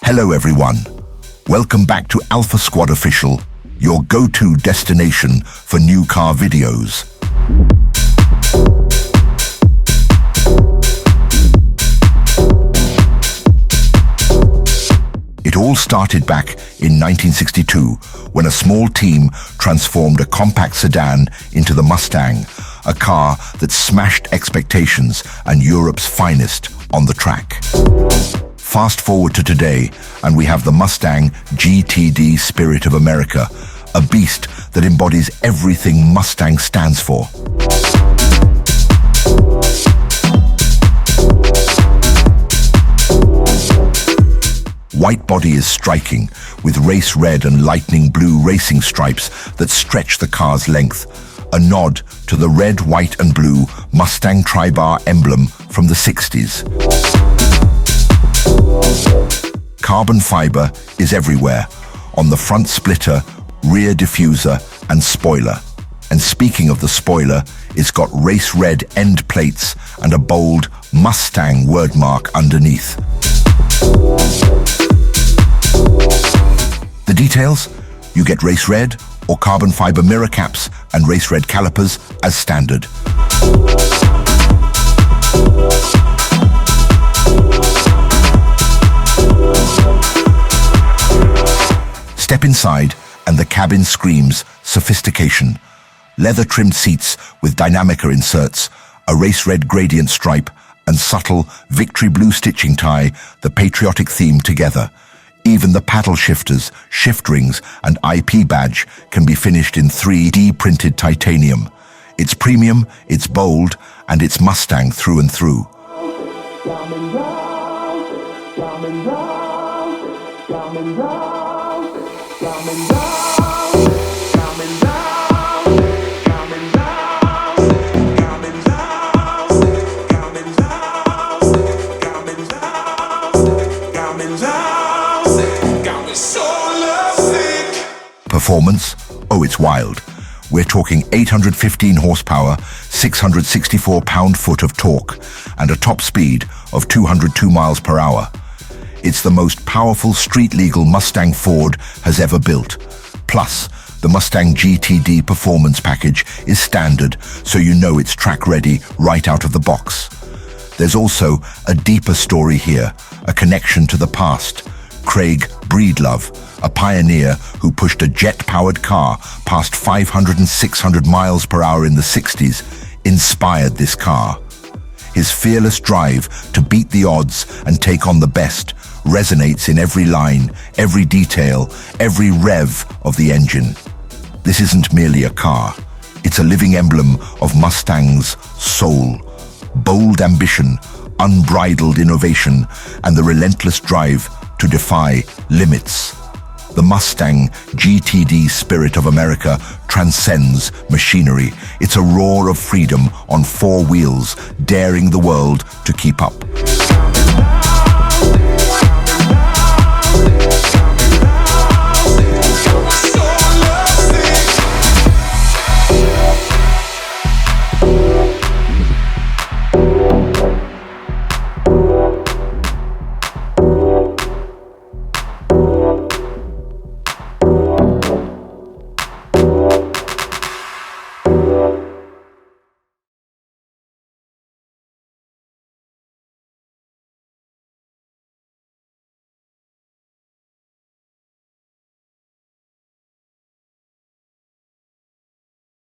Hello everyone, welcome back to Alpha Squad Official, your go-to destination for new car videos. It all started back in 1962 when a small team transformed a compact sedan into the Mustang, a car that smashed expectations and Europe's finest on the track. Fast forward to today, and we have the Mustang GTD Spirit of America, a beast that embodies everything Mustang stands for. White body is striking, with race red and lightning blue racing stripes that stretch the car's length, a nod to the red, white and blue Mustang tribar emblem from the 60s. Carbon fiber is everywhere, on the front splitter, rear diffuser and spoiler. And speaking of the spoiler, it's got race red end plates and a bold Mustang wordmark underneath. The details? You get race red or carbon fiber mirror caps and race red calipers as standard. Step inside and the cabin screams sophistication. Leather-trimmed seats with Dynamica inserts, a race red gradient stripe, and subtle victory blue stitching tie the patriotic theme together. Even the paddle shifters, shift rings, and IP badge can be finished in 3D printed titanium. It's premium, it's bold, and it's Mustang through and through. Performance? Oh, it's wild. We're talking 815 horsepower, 664 pound-foot of torque, and a top speed of 202 miles per hour. It's the most powerful street-legal Mustang Ford has ever built. Plus, the Mustang GTD performance package is standard, so you know it's track-ready right out of the box. There's also a deeper story here, a connection to the past. Craig Breedlove, a pioneer who pushed a jet-powered car past 500 and 600 miles per hour in the 60s, inspired this car. His fearless drive to beat the odds and take on the best resonates in every line, every detail, every rev of the engine. This isn't merely a car. It's a living emblem of Mustang's soul. Bold ambition, unbridled innovation, and the relentless drive to defy limits. The Mustang GTD Spirit of America transcends machinery. It's a roar of freedom on four wheels, daring the world to keep up.